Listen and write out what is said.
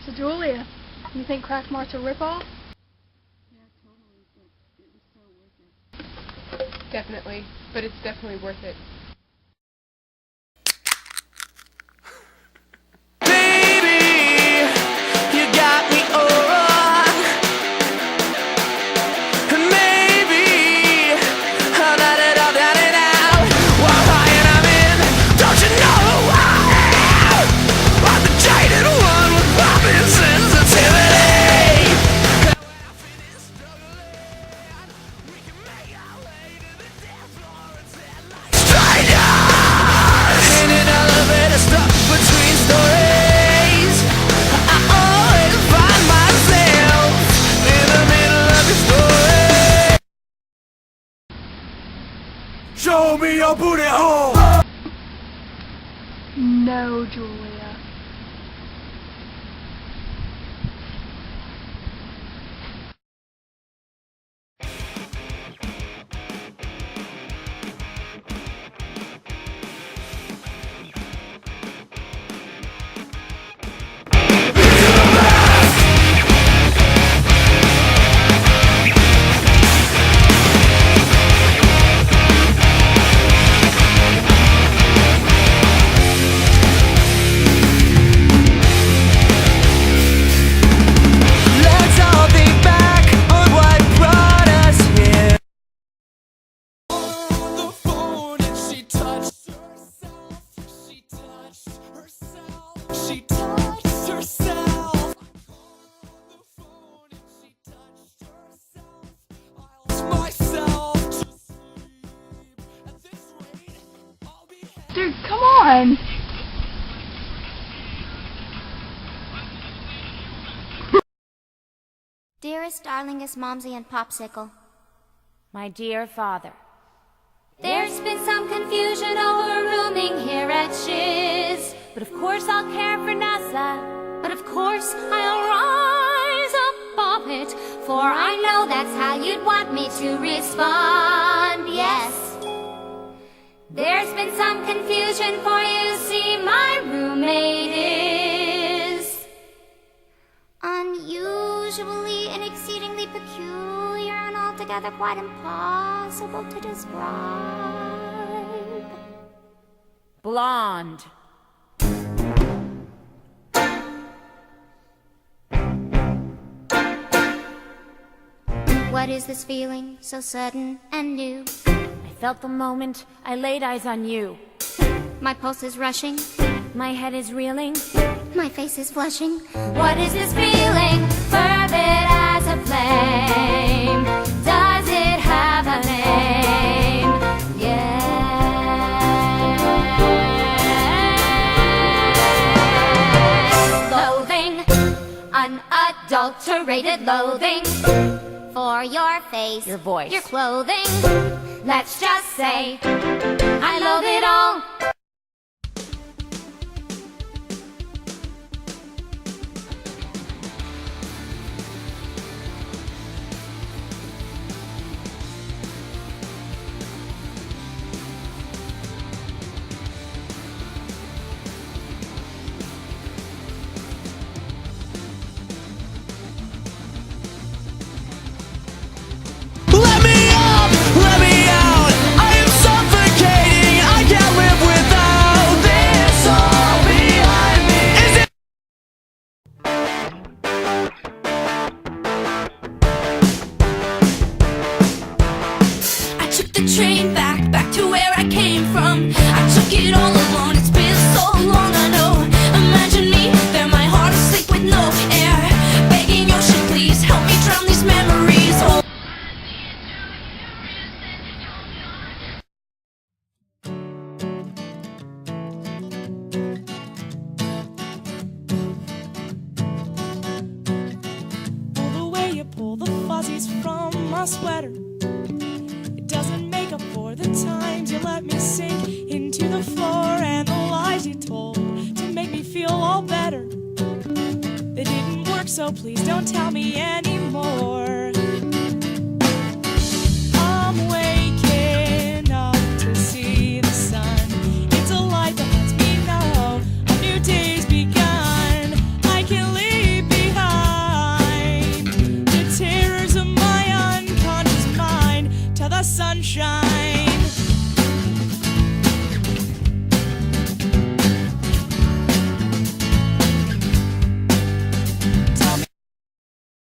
So Julia, you think Crack Mart's a ripoff? Yeah, totally, but it was so worth it. Definitely, but it's definitely worth it. Show me your booty hole! No, Julia. Dude, come on! Dearest, darlingest Momsy and Popsicle. My dear father. There's been some confusion over rooming here at Shiz. But of course I'll care for NASA. But of course I'll rise above it, for I know that's how you'd want me to respond, yes. There's been some confusion, for you see my roommate is unusually and exceedingly peculiar and altogether quite impossible to describe. Blonde. What is this feeling so sudden and new? I felt the moment I laid eyes on you. My pulse is rushing, My head is reeling. my face is flushing. What is this feeling? Fervid as a flame. Does it have a name? Yes. Loathing, unadulterated loathing for your face, Your voice. your clothing. Let's just say I loathe it all. Let me up, let me out. I am suffocating. I can't live without this all behind me. Is it? I took the train back to where I came from. I took it all alone, it's been so long, I know. Imagine me, there my heart asleep with no air, begging ocean, please help me drown these memories. Oh. Pull the way you pull the fuzzies from my sweater. It doesn't make up for the times you let me sink into the floor and the lies you told to make me feel all better. They didn't work, so please don't tell me anymore. I'm waking up to see the sun. It's a light that lets me know a new day's begun. I can leave sunshine.